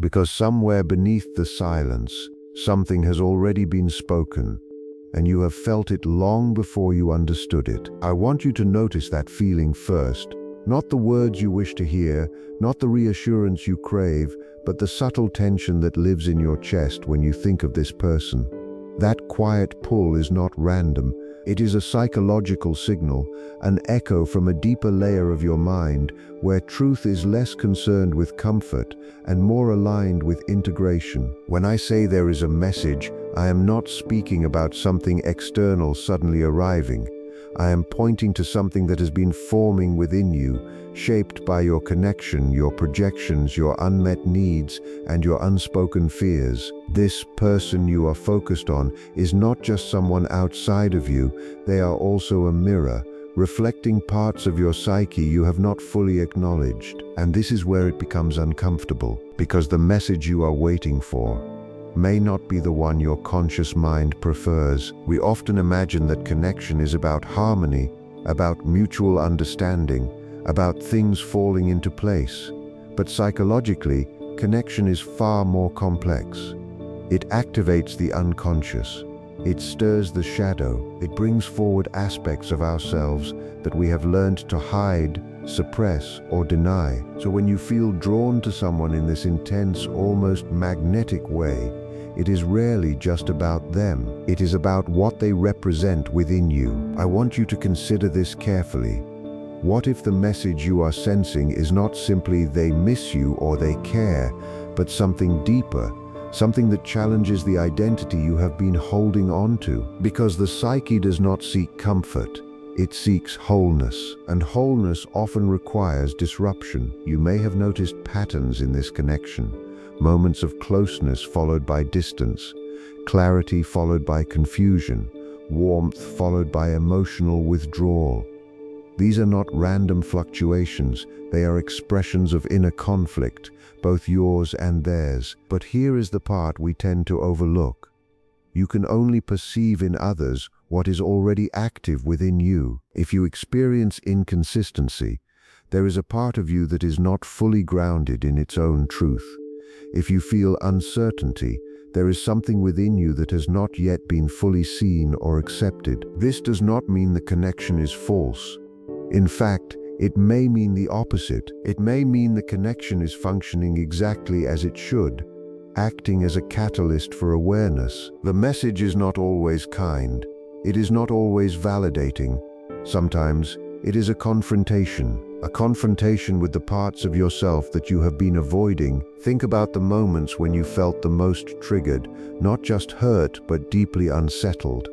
Because somewhere beneath the silence, something has already been spoken, and you have felt it long before you understood it. I want you to notice that feeling first. Not the words you wish to hear, not the reassurance you crave, but the subtle tension that lives in your chest when you think of this person. That quiet pull is not random. It is a psychological signal, an echo from a deeper layer of your mind, where truth is less concerned with comfort and more aligned with integration. When I say there is a message, I am not speaking about something external suddenly arriving. I am pointing to something that has been forming within you, shaped by your connection, your projections, your unmet needs, and your unspoken fears. This person you are focused on is not just someone outside of you, they are also a mirror, reflecting parts of your psyche you have not fully acknowledged. And this is where it becomes uncomfortable, because the message you are waiting for may not be the one your conscious mind prefers. We often imagine that connection is about harmony, about mutual understanding, about things falling into place. But psychologically, connection is far more complex. It activates the unconscious. It stirs the shadow. It brings forward aspects of ourselves that we have learned to hide, suppress, or deny. So when you feel drawn to someone in this intense, almost magnetic way, it is rarely just about them. It is about what they represent within you. I want you to consider this carefully. What if the message you are sensing is not simply they miss you or they care, but something deeper, something that challenges the identity you have been holding on to? Because the psyche does not seek comfort, it seeks wholeness, and wholeness often requires disruption. You may have noticed patterns in this connection. Moments of closeness followed by distance, clarity followed by confusion, warmth followed by emotional withdrawal. These are not random fluctuations, they are expressions of inner conflict, both yours and theirs. But here is the part we tend to overlook. You can only perceive in others what is already active within you. If you experience inconsistency, there is a part of you that is not fully grounded in its own truth. If you feel uncertainty, there is something within you that has not yet been fully seen or accepted. This does not mean the connection is false. In fact, it may mean the opposite. It may mean the connection is functioning exactly as it should, acting as a catalyst for awareness. The message is not always kind. It is not always validating. Sometimes it is a confrontation with the parts of yourself that you have been avoiding. Think about the moments when you felt the most triggered, not just hurt, but deeply unsettled.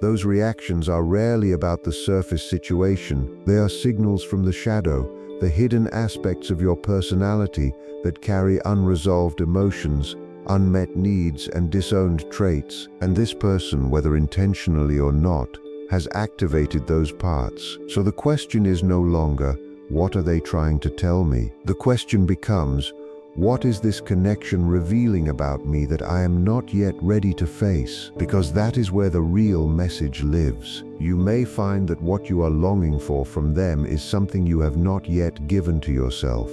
Those reactions are rarely about the surface situation. They are signals from the shadow, the hidden aspects of your personality that carry unresolved emotions, unmet needs, and disowned traits. And this person, whether intentionally or not, has activated those parts. So the question is no longer, what are they trying to tell me? The question becomes, what is this connection revealing about me that I am not yet ready to face? Because that is where the real message lives. You may find that what you are longing for from them is something you have not yet given to yourself.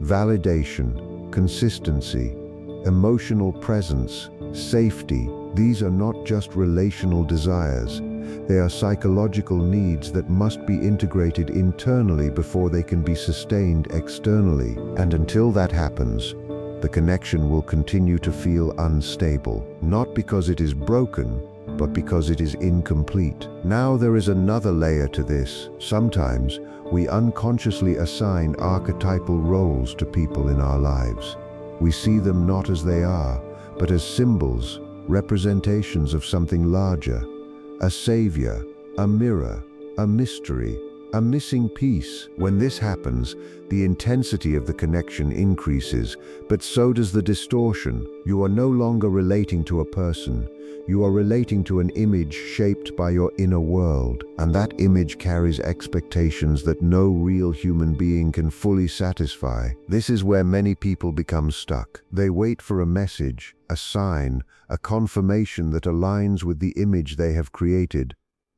Validation, consistency, emotional presence, safety. These are not just relational desires. They are psychological needs that must be integrated internally before they can be sustained externally. And until that happens, the connection will continue to feel unstable, not because it is broken, but because it is incomplete. Now there is another layer to this. Sometimes we unconsciously assign archetypal roles to people in our lives. We see them not as they are, but as symbols, representations of something larger. A savior, a mirror, a mystery, a missing piece. When this happens, the intensity of the connection increases, but so does the distortion. You are no longer relating to a person. You are relating to an image shaped by your inner world, and that image carries expectations that no real human being can fully satisfy. This is where many people become stuck. They wait for a message, a sign, a confirmation that aligns with the image they have created.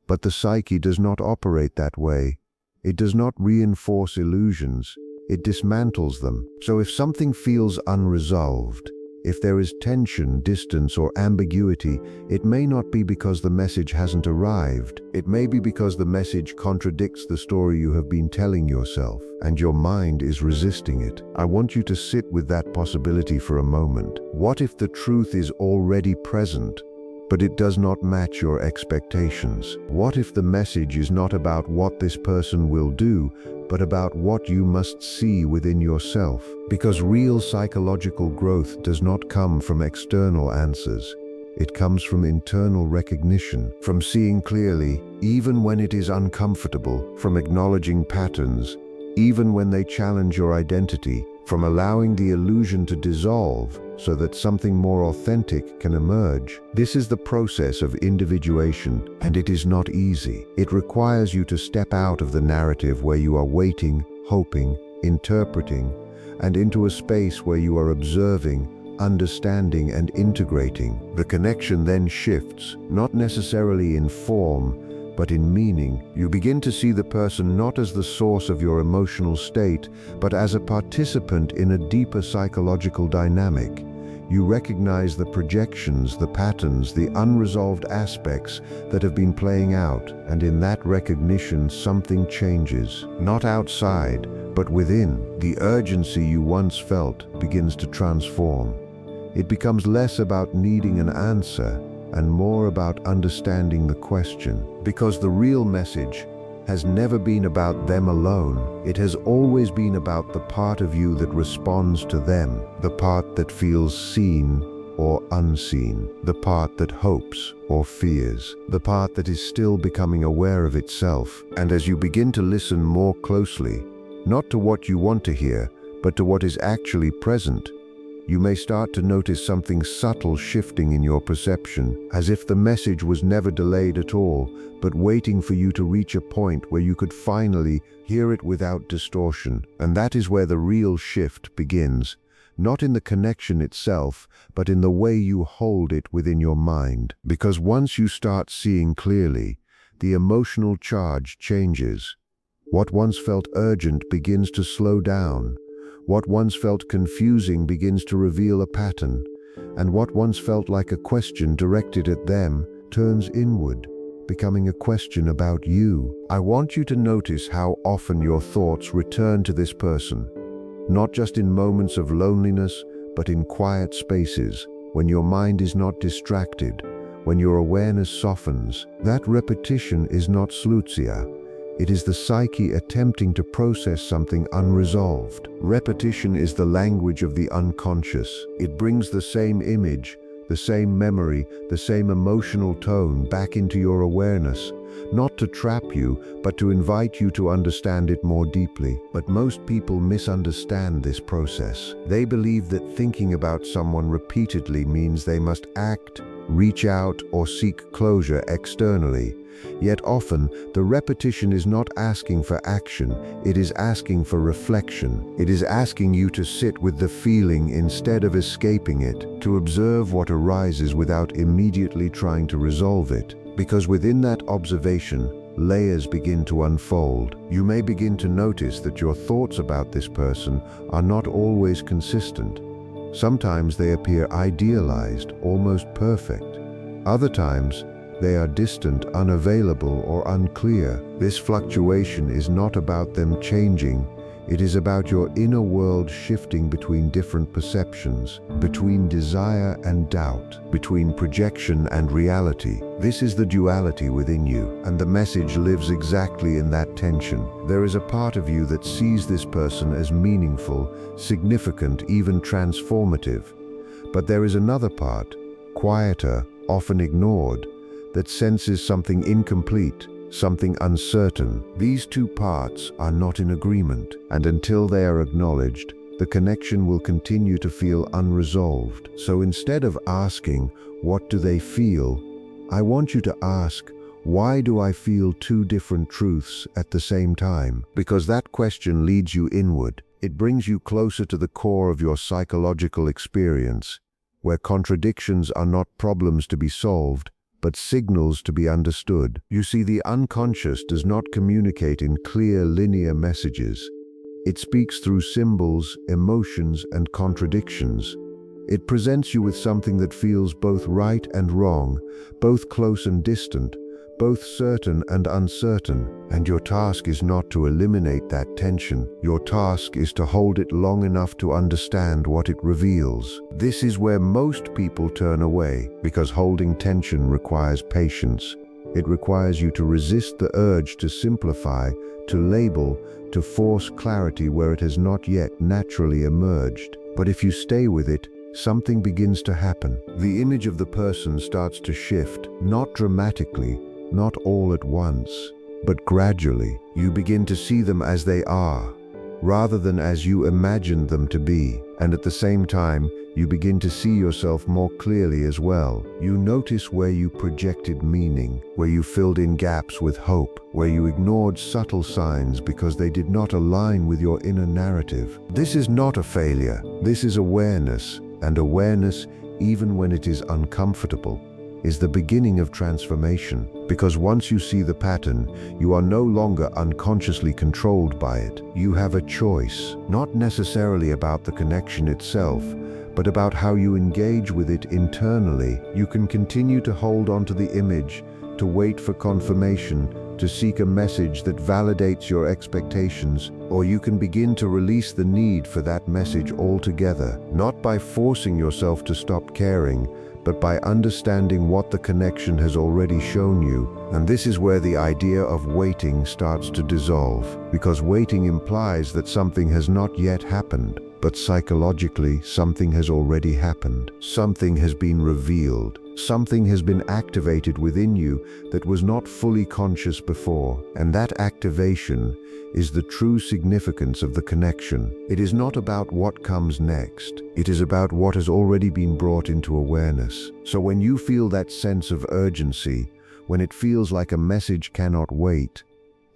But the psyche does not operate that way. It does not reinforce illusions. it dismantles them. So if something feels unresolved, if there is tension, distance, or ambiguity, it may not be because the message hasn't arrived. It may be because the message contradicts the story you have been telling yourself, and your mind is resisting it. I want you to sit with that possibility for a moment. What if the truth is already present, but it does not match your expectations? What if the message is not about what this person will do, but about what you must see within yourself? Because real psychological growth does not come from external answers. It comes from internal recognition, from seeing clearly, even when it is uncomfortable, from acknowledging patterns, even when they challenge your identity, from allowing the illusion to dissolve so that something more authentic can emerge. This is the process of individuation, and it is not easy. It requires you to step out of the narrative where you are waiting, hoping, interpreting, and into a space where you are observing, understanding, and integrating. The connection then shifts, not necessarily in form, but in meaning. You begin to see the person not as the source of your emotional state, but as a participant in a deeper psychological dynamic. You recognize the projections, the patterns, the unresolved aspects that have been playing out, and in that recognition, something changes. Not outside, but within. The urgency you once felt begins to transform. It becomes less about needing an answer and more about understanding the question. Because the real message has never been about them alone. It has always been about the part of you that responds to them, the part that feels seen or unseen, the part that hopes or fears, the part that is still becoming aware of itself. And as you begin to listen more closely, not to what you want to hear, but to what is actually present, you may start to notice something subtle shifting in your perception, as if the message was never delayed at all, but waiting for you to reach a point where you could finally hear it without distortion. And that is where the real shift begins, not in the connection itself, but in the way you hold it within your mind. Because once you start seeing clearly, the emotional charge changes. What once felt urgent begins to slow down. What once felt confusing begins to reveal a pattern, and what once felt like a question directed at them turns inward, becoming a question about you. I want you to notice how often your thoughts return to this person, not just in moments of loneliness, but in quiet spaces, when your mind is not distracted, when your awareness softens. That repetition is not slutzia. It is the psyche attempting to process something unresolved. Repetition is the language of the unconscious. It brings the same image, the same memory, the same emotional tone back into your awareness, not to trap you, but to invite you to understand it more deeply. But most people misunderstand this process. They believe that thinking about someone repeatedly means they must act, reach out, or seek closure externally. Yet often, the repetition is not asking for action, it is asking for reflection. It is asking you to sit with the feeling instead of escaping it, to observe what arises without immediately trying to resolve it. Because within that observation, layers begin to unfold. You may begin to notice that your thoughts about this person are not always consistent. Sometimes they appear idealized, almost perfect. Other times, they are distant, unavailable, or unclear. This fluctuation is not about them changing. It is about your inner world shifting between different perceptions, between desire and doubt, between projection and reality. This is the duality within you, and the message lives exactly in that tension. There is a part of you that sees this person as meaningful, significant, even transformative. But there is another part, quieter, often ignored, that senses something incomplete, something uncertain. These two parts are not in agreement, and until they are acknowledged, the connection will continue to feel unresolved. So instead of asking, "What do they feel?" I want you to ask, "Why do I feel two different truths at the same time?" Because that question leads you inward. It brings you closer to the core of your psychological experience, where contradictions are not problems to be solved, but signals to be understood. You see, the unconscious does not communicate in clear, linear messages. It speaks through symbols, emotions, and contradictions. It presents you with something that feels both right and wrong, both close and distant, both certain and uncertain. And your task is not to eliminate that tension. Your task is to hold it long enough to understand what it reveals. This is where most people turn away, because holding tension requires patience. It requires you to resist the urge to simplify, to label, to force clarity where it has not yet naturally emerged. But if you stay with it, something begins to happen. The image of the person starts to shift, not dramatically, not all at once, but gradually. You begin to see them as they are, rather than as you imagined them to be. And at the same time, you begin to see yourself more clearly as well. You notice where you projected meaning, where you filled in gaps with hope, where you ignored subtle signs because they did not align with your inner narrative. This is not a failure. This is awareness. And awareness, even when it is uncomfortable, is the beginning of transformation. Because once you see the pattern, you are no longer unconsciously controlled by it. You have a choice, not necessarily about the connection itself, but about how you engage with it internally. You can continue to hold on to the image, to wait for confirmation, to seek a message that validates your expectations, or you can begin to release the need for that message altogether, not by forcing yourself to stop caring, but by understanding what the connection has already shown you. And this is where the idea of waiting starts to dissolve, because waiting implies that something has not yet happened. But psychologically, something has already happened. Something has been revealed. Something has been activated within you that was not fully conscious before. And that activation is the true significance of the connection. It is not about what comes next. It is about what has already been brought into awareness. So when you feel that sense of urgency, when it feels like a message cannot wait,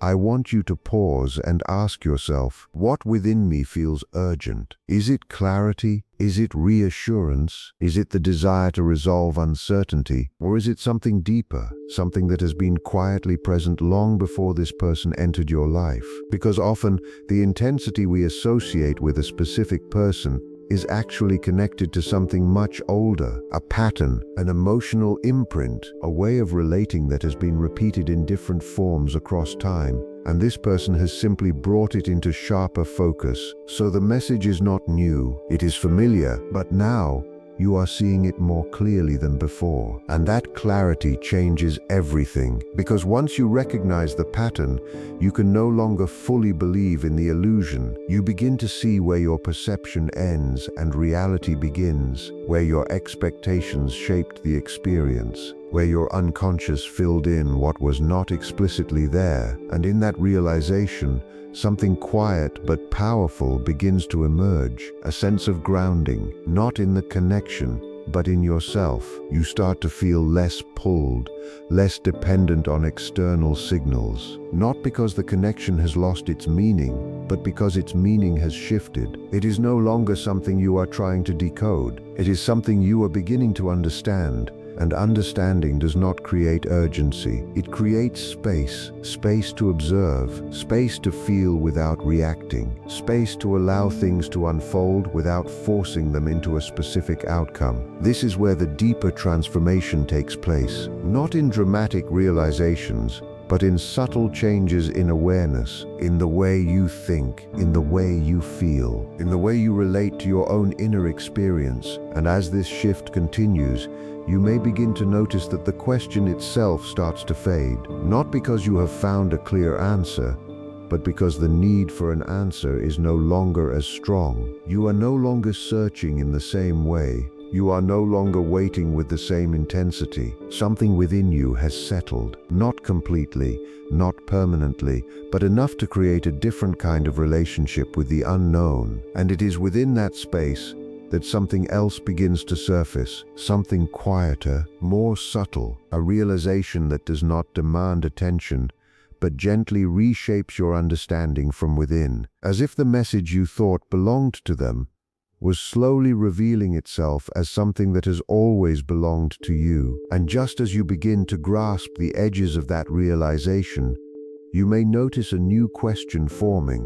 I want you to pause and ask yourself, what within me feels urgent? Is it clarity? Is it reassurance? Is it the desire to resolve uncertainty? Or is it something deeper, something that has been quietly present long before this person entered your life? Because often, the intensity we associate with a specific person is actually connected to something much older, a pattern, an emotional imprint, a way of relating that has been repeated in different forms across time, and this person has simply brought it into sharper focus. So the message is not new, it is familiar, but now you are seeing it more clearly than before. And that clarity changes everything, because once you recognize the pattern, you can no longer fully believe in the illusion. You begin to see where your perception ends and reality begins, where your expectations shaped the experience, where your unconscious filled in what was not explicitly there. And in that realization, something quiet but powerful begins to emerge, a sense of grounding, not in the connection, but in yourself. You start to feel less pulled, less dependent on external signals, not because the connection has lost its meaning, but because its meaning has shifted. It is no longer something you are trying to decode. It is something you are beginning to understand. And understanding does not create urgency. It creates space, space to observe, space to feel without reacting, space to allow things to unfold without forcing them into a specific outcome. This is where the deeper transformation takes place, not in dramatic realizations, but in subtle changes in awareness, in the way you think, in the way you feel, in the way you relate to your own inner experience. And as this shift continues, you may begin to notice that the question itself starts to fade, not because you have found a clear answer, but because the need for an answer is no longer as strong. You are no longer searching in the same way. You are no longer waiting with the same intensity. Something within you has settled, not completely, not permanently, but enough to create a different kind of relationship with the unknown. And it is within that space that something else begins to surface, something quieter, more subtle, a realization that does not demand attention, but gently reshapes your understanding from within, as if the message you thought belonged to them was slowly revealing itself as something that has always belonged to you. And just as you begin to grasp the edges of that realization, You may notice a new question forming,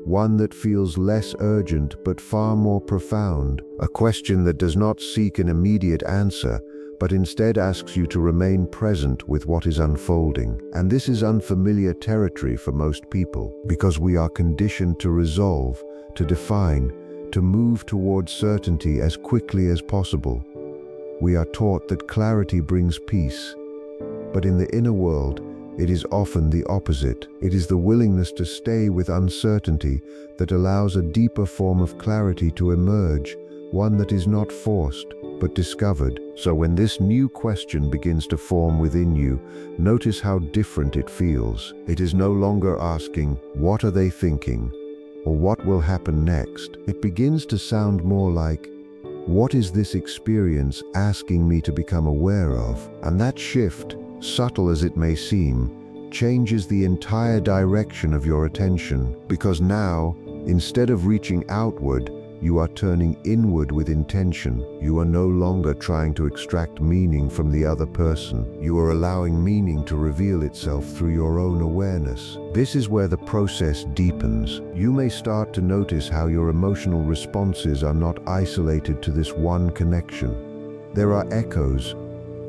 one that feels less urgent but far more profound, a question that does not seek an immediate answer, but instead asks you to remain present with what is unfolding. And this is unfamiliar territory for most people, because we are conditioned to resolve, to define, to move towards certainty as quickly as possible. We are taught that clarity brings peace, but in the inner world, it is often the opposite. It is the willingness to stay with uncertainty that allows a deeper form of clarity to emerge, one that is not forced, but discovered. So when this new question begins to form within you, notice how different it feels. It is no longer asking, "What are they thinking?" or "What will happen next?" It begins to sound more like, "What is this experience asking me to become aware of?" And that shift, subtle as it may seem, changes the entire direction of your attention, because now, instead of reaching outward, you are turning inward with intention. You are no longer trying to extract meaning from the other person. You are allowing meaning to reveal itself through your own awareness. This is where the process deepens. You may start to notice how your emotional responses are not isolated to this one connection. There are echoes,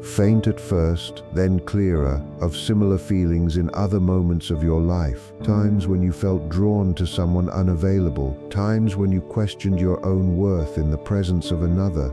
faint at first, then clearer, of similar feelings in other moments of your life. Times when you felt drawn to someone unavailable, times when you questioned your own worth in the presence of another,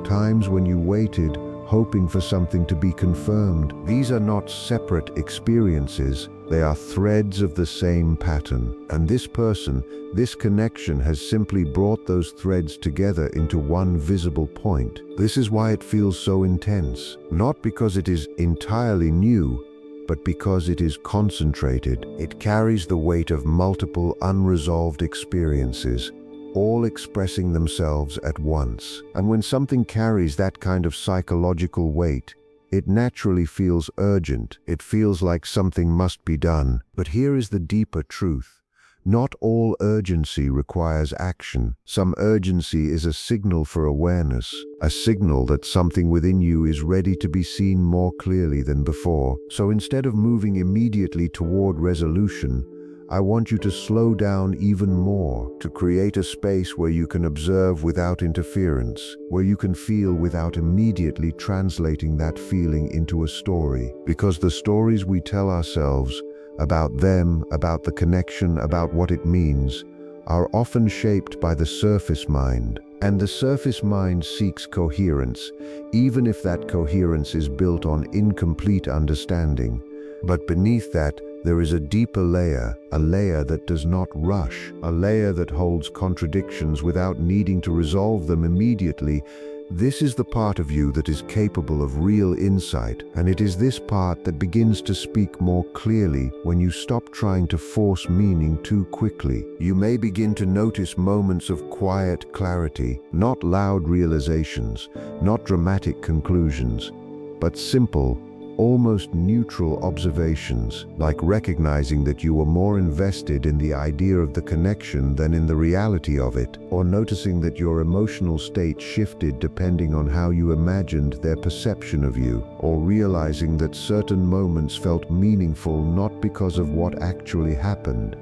times when you waited, hoping for something to be confirmed. These are not separate experiences, they are threads of the same pattern. And this person, this connection has simply brought those threads together into one visible point. This is why it feels so intense, not because it is entirely new, but because it is concentrated. It carries the weight of multiple unresolved experiences, all expressing themselves at once. And when something carries that kind of psychological weight, it naturally feels urgent. It feels like something must be done. But here is the deeper truth. Not all urgency requires action. Some urgency is a signal for awareness, a signal that something within you is ready to be seen more clearly than before. So instead of moving immediately toward resolution, I want you to slow down even more, to create a space where you can observe without interference, where you can feel without immediately translating that feeling into a story. Because the stories we tell ourselves about them, about the connection, about what it means, are often shaped by the surface mind. And the surface mind seeks coherence, even if that coherence is built on incomplete understanding. But beneath that, there is a deeper layer, a layer that does not rush, a layer that holds contradictions without needing to resolve them immediately. This is the part of you that is capable of real insight, and it is this part that begins to speak more clearly when you stop trying to force meaning too quickly. You may begin to notice moments of quiet clarity, not loud realizations, not dramatic conclusions, but simple, almost neutral observations, like recognizing that you were more invested in the idea of the connection than in the reality of it, or noticing that your emotional state shifted depending on how you imagined their perception of you, or realizing that certain moments felt meaningful not because of what actually happened,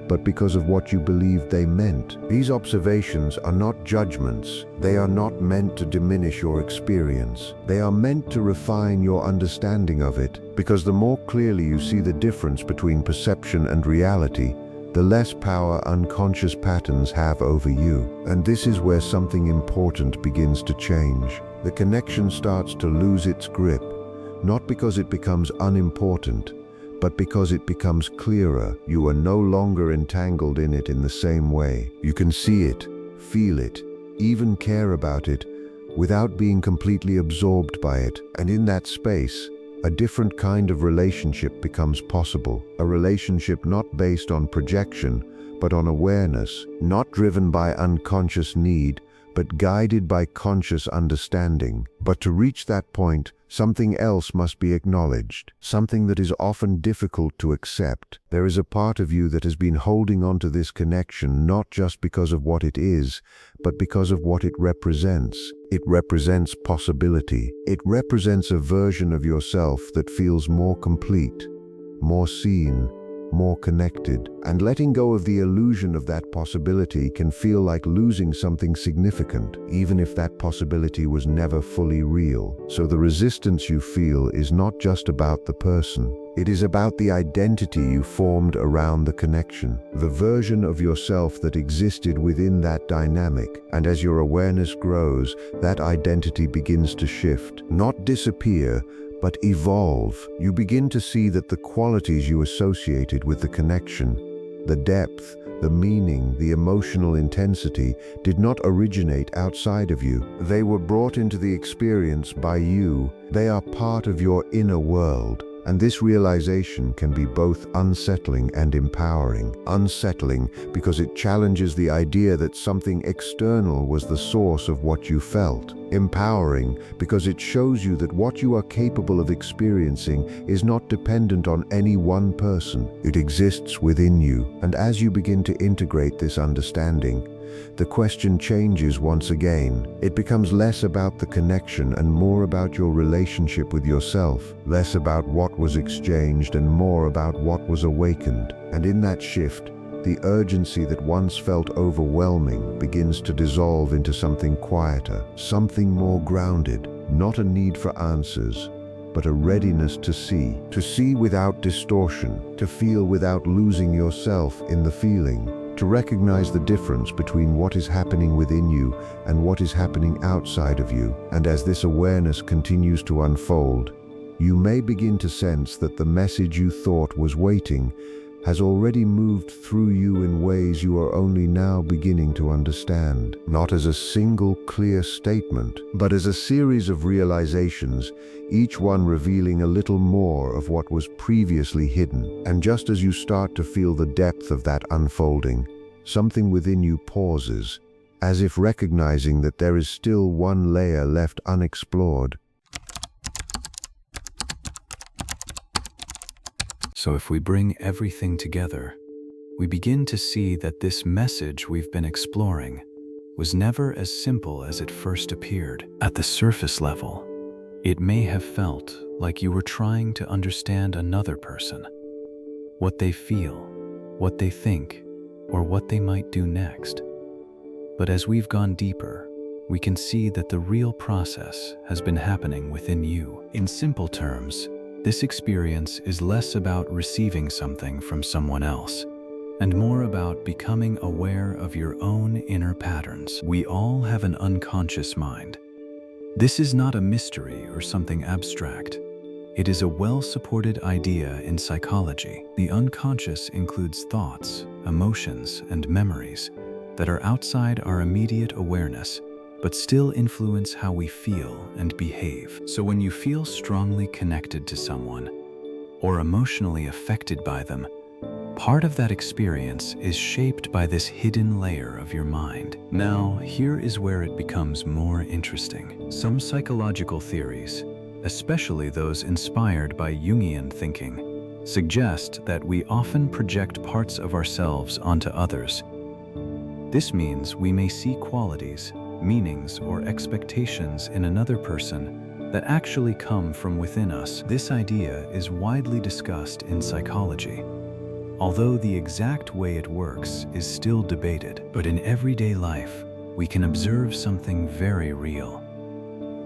but because of what you believed they meant. These observations are not judgments. They are not meant to diminish your experience. They are meant to refine your understanding of it, because the more clearly you see the difference between perception and reality, the less power unconscious patterns have over you. And this is where something important begins to change. The connection starts to lose its grip, not because it becomes unimportant, but because it becomes clearer. You are no longer entangled in it in the same way. You can see it, feel it, even care about it, without being completely absorbed by it. And in that space, a different kind of relationship becomes possible. A relationship not based on projection, but on awareness, not driven by unconscious need, but guided by conscious understanding. But to reach that point, something else must be acknowledged, something that is often difficult to accept. There is a part of you that has been holding on to this connection not just because of what it is, but because of what it represents. It represents possibility. It represents a version of yourself that feels more complete, more seen, more connected. And letting go of the illusion of that possibility can feel like losing something significant, even if that possibility was never fully real. So the resistance you feel is not just about the person. It is about the identity you formed around the connection, the version of yourself that existed within that dynamic. And as your awareness grows, that identity begins to shift, not disappear, but evolve. You begin to see that the qualities you associated with the connection, the depth, the meaning, the emotional intensity, did not originate outside of you. They were brought into the experience by you. They are part of your inner world. And this realization can be both unsettling and empowering. Unsettling because it challenges the idea that something external was the source of what you felt. Empowering because it shows you that what you are capable of experiencing is not dependent on any one person. It exists within you. And as you begin to integrate this understanding, the question changes once again. It becomes less about the connection and more about your relationship with yourself, less about what was exchanged and more about what was awakened. And in that shift, the urgency that once felt overwhelming begins to dissolve into something quieter, something more grounded, not a need for answers, but a readiness to see without distortion, to feel without losing yourself in the feeling. To recognize the difference between what is happening within you and what is happening outside of you. And as this awareness continues to unfold, you may begin to sense that the message you thought was waiting has already moved through you in ways you are only now beginning to understand. Not as a single clear statement, but as a series of realizations, each one revealing a little more of what was previously hidden. And just as you start to feel the depth of that unfolding, something within you pauses, as if recognizing that there is still one layer left unexplored. So if we bring everything together, we begin to see that this message we've been exploring was never as simple as it first appeared. At the surface level, it may have felt like you were trying to understand another person, what they feel, what they think, or what they might do next. But as we've gone deeper, we can see that the real process has been happening within you. In simple terms, this experience is less about receiving something from someone else and more about becoming aware of your own inner patterns. We all have an unconscious mind. This is not a mystery or something abstract. It is a well-supported idea in psychology. The unconscious includes thoughts, emotions, and memories that are outside our immediate awareness, but still influence how we feel and behave. So when you feel strongly connected to someone or emotionally affected by them, part of that experience is shaped by this hidden layer of your mind. Now, here is where it becomes more interesting. Some psychological theories, especially those inspired by Jungian thinking, suggest that we often project parts of ourselves onto others. This means we may see qualities, meanings, or expectations in another person that actually come from within us. This idea is widely discussed in psychology, although the exact way it works is still debated. But in everyday life, we can observe something very real.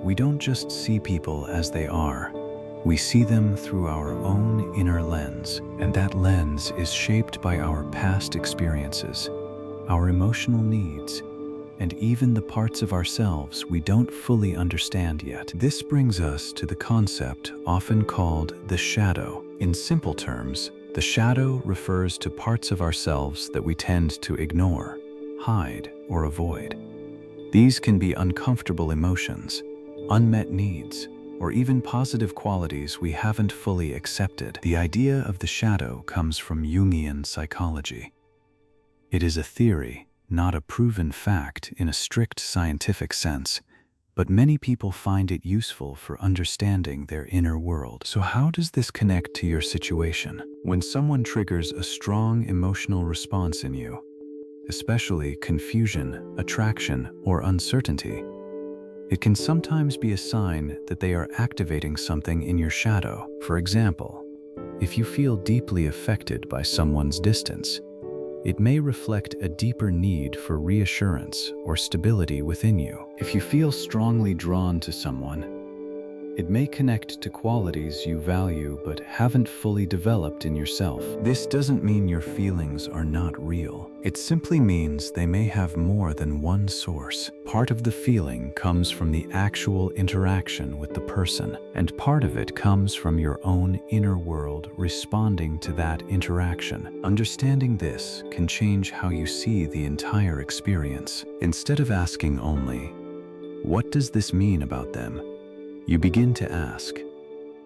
We don't just see people as they are, we see them through our own inner lens, and that lens is shaped by our past experiences, our emotional needs, and even the parts of ourselves we don't fully understand yet. This brings us to the concept often called the shadow. In simple terms, the shadow refers to parts of ourselves that we tend to ignore, hide, or avoid. These can be uncomfortable emotions, unmet needs, or even positive qualities we haven't fully accepted. The idea of the shadow comes from Jungian psychology. It is a theory, not a proven fact in a strict scientific sense, but many people find it useful for understanding their inner world. So how does this connect to your situation? When someone triggers a strong emotional response in you, especially confusion, attraction, or uncertainty, it can sometimes be a sign that they are activating something in your shadow. For example, If you feel deeply affected by someone's distance, it may reflect a deeper need for reassurance or stability within you. If you feel strongly drawn to someone, it may connect to qualities you value but haven't fully developed in yourself. This doesn't mean your feelings are not real. It simply means they may have more than one source. Part of the feeling comes from the actual interaction with the person, and part of it comes from your own inner world responding to that interaction. Understanding this can change how you see the entire experience. Instead of asking only, "What does this mean about them?" you begin to ask,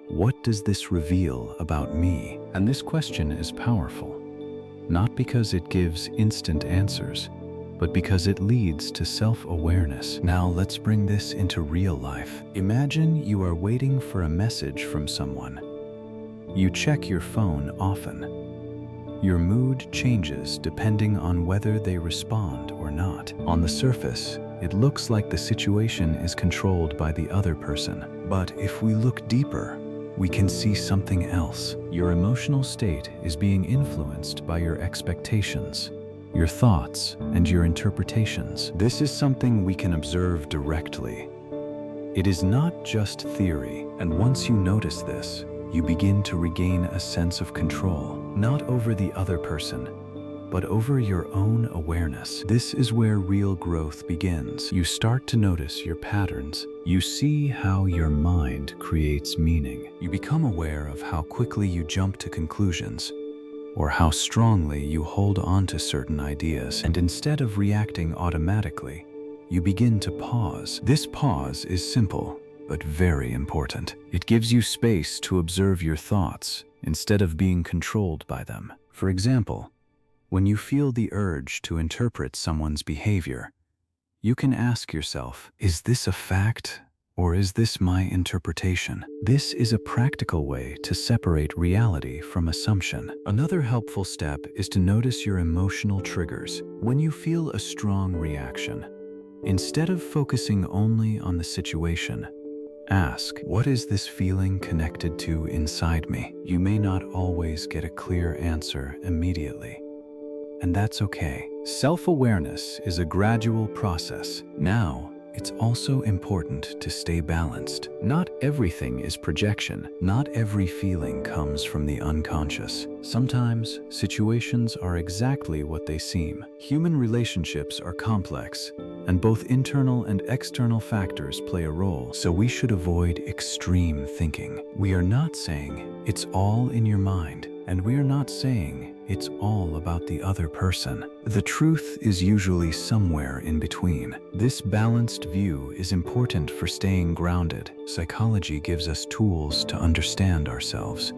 "What does this reveal about me?" And this question is powerful, not because it gives instant answers, but because it leads to self-awareness. Now let's bring this into real life. Imagine you are waiting for a message from someone. You check your phone often. Your mood changes depending on whether they respond or not. On the surface, it looks like the situation is controlled by the other person. But if we look deeper, we can see something else. Your emotional state is being influenced by your expectations, your thoughts, and your interpretations. This is something we can observe directly. It is not just theory, and once you notice this, you begin to regain a sense of control, not over the other person, but over your own awareness. This is where real growth begins. You start to notice your patterns. You see how your mind creates meaning. You become aware of how quickly you jump to conclusions, or how strongly you hold on to certain ideas. And instead of reacting automatically, you begin to pause. This pause is simple, but very important. It gives you space to observe your thoughts instead of being controlled by them. For example, when you feel the urge to interpret someone's behavior, you can ask yourself, "Is this a fact, or is this my interpretation?" This is a practical way to separate reality from assumption. Another helpful step is to notice your emotional triggers. When you feel a strong reaction, instead of focusing only on the situation, ask, "What is this feeling connected to inside me?" You may not always get a clear answer immediately, and that's okay. Self-awareness is a gradual process. Now, it's also important to stay balanced. Not everything is projection. Not every feeling comes from the unconscious. Sometimes, situations are exactly what they seem. Human relationships are complex, and both internal and external factors play a role, so we should avoid extreme thinking. We are not saying it's all in your mind, and we are not saying it's all about the other person. The truth is usually somewhere in between. This balanced view is important for staying grounded. Psychology gives us tools to understand ourselves,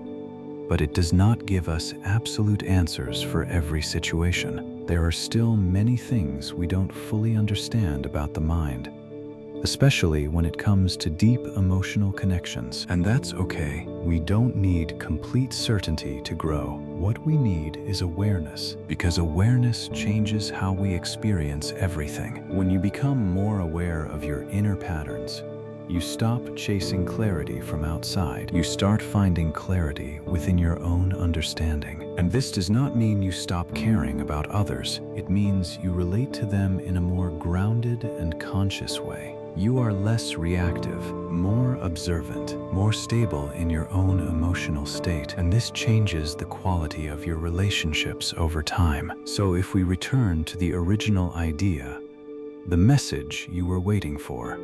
but it does not give us absolute answers for every situation. There are still many things we don't fully understand about the mind, especially when it comes to deep emotional connections. And that's okay. We don't need complete certainty to grow. What we need is awareness, because awareness changes how we experience everything. When you become more aware of your inner patterns, you stop chasing clarity from outside. You start finding clarity within your own understanding. And this does not mean you stop caring about others. It means you relate to them in a more grounded and conscious way. You are less reactive, more observant, more stable in your own emotional state, and this changes the quality of your relationships over time. So if we return to the original idea, the message you were waiting for,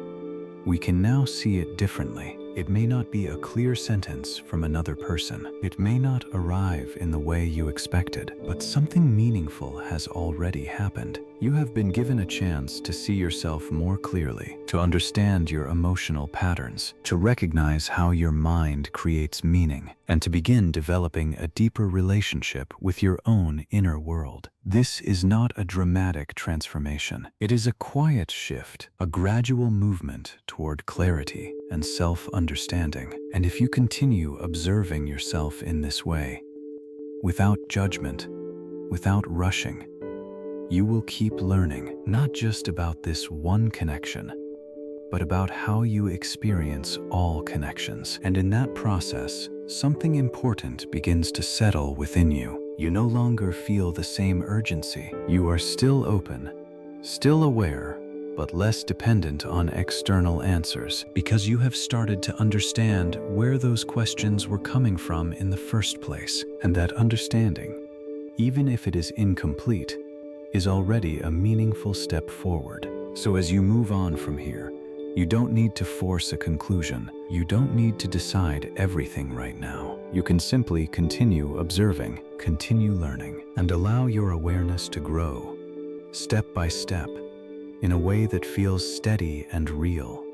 we can now see it differently. It may not be a clear sentence from another person. It may not arrive in the way you expected, but something meaningful has already happened. You have been given a chance to see yourself more clearly, to understand your emotional patterns, to recognize how your mind creates meaning, and to begin developing a deeper relationship with your own inner world. This is not a dramatic transformation. It is a quiet shift, a gradual movement toward clarity and self-understanding. And if you continue observing yourself in this way, without judgment, without rushing, you will keep learning, not just about this one connection, but about how you experience all connections. And in that process, something important begins to settle within you. You no longer feel the same urgency. You are still open, still aware, but less dependent on external answers, because you have started to understand where those questions were coming from in the first place. And that understanding, even if it is incomplete, is already a meaningful step forward. So as you move on from here, you don't need to force a conclusion. You don't need to decide everything right now. You can simply continue observing, continue learning, and allow your awareness to grow, step by step, in a way that feels steady and real.